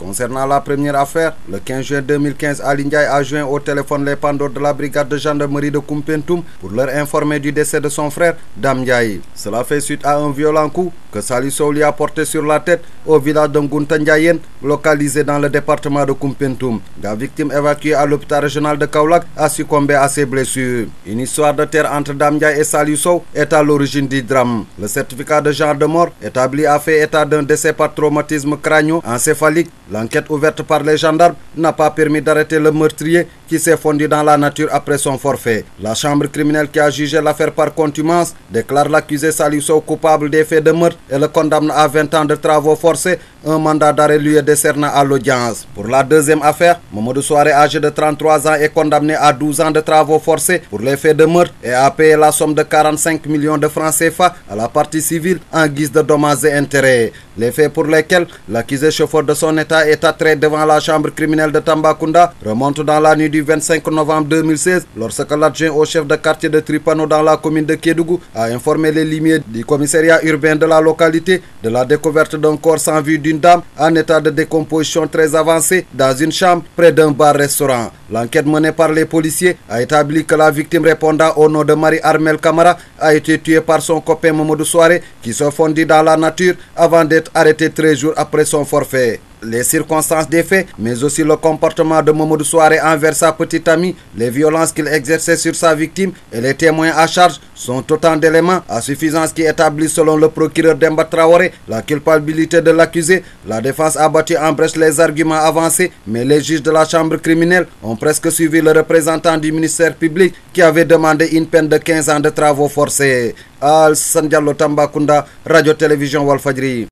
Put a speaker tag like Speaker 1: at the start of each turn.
Speaker 1: Concernant la première affaire, le 15 juin 2015, Ali Ndiaye a joint au téléphone les pandos de la brigade de gendarmerie de Koumpentoum pour leur informer du décès de son frère, Dame Ndiaye. Cela fait suite à un violent coup que Saliou Sow lui a porté sur la tête au village de Ngunta Ndiayène, localisé dans le département de Koumpentoum. La victime évacuée à l'hôpital régional de Kaolack a succombé à ses blessures. Une histoire de terre entre Dame Ndiaye et Saliou Sow est à l'origine du drame. Le certificat de genre de mort établi a fait état d'un décès par traumatisme crânio-encéphalique. L'enquête ouverte par les gendarmes n'a pas permis d'arrêter le meurtrier qui s'est fondu dans la nature après son forfait. La chambre criminelle qui a jugé l'affaire par contumace déclare l'accusé Saliou Sow coupable des faits de meurtre et le condamne à 20 ans de travaux forcés. Un mandat d'arrêt lui est décerné à l'audience. Pour la deuxième affaire, Mamadou Souaré, âgé de 33 ans, est condamné à 12 ans de travaux forcés pour les faits de meurtre et a payé la somme de 45 millions de francs CFA à la partie civile en guise de dommages et intérêts. Les faits pour lesquels l'accusé chauffeur de son état est attrait devant la chambre criminelle de Tambacounda remontent dans la nuit du 25 novembre 2016, lorsque l'adjoint au chef de quartier de Tripano dans la commune de Kédougou a informé les limiers du commissariat urbain de la localité de la découverte d'un corps sans vie d'une dame en état de décomposition très avancé dans une chambre près d'un bar-restaurant. L'enquête menée par les policiers a établi que la victime répondant au nom de Marie-Armel Camara a été tuée par son copain Mamadou Souaré qui se fondit dans la nature avant d'être arrêté 13 jours après son forfait. Les circonstances des faits, mais aussi le comportement de Mamadou Souaré envers sa petite amie, les violences qu'il exerçait sur sa victime et les témoins à charge sont autant d'éléments à suffisance qui établissent selon le procureur Demba Traoré la culpabilité de l'accusé. La défense a battu en brèche les arguments avancés, mais les juges de la chambre criminelle ont presque suivi le représentant du ministère public qui avait demandé une peine de 15 ans de travaux forcés. Alassane Diallo, Tambacounda, Radio-Télévision Walfadjri.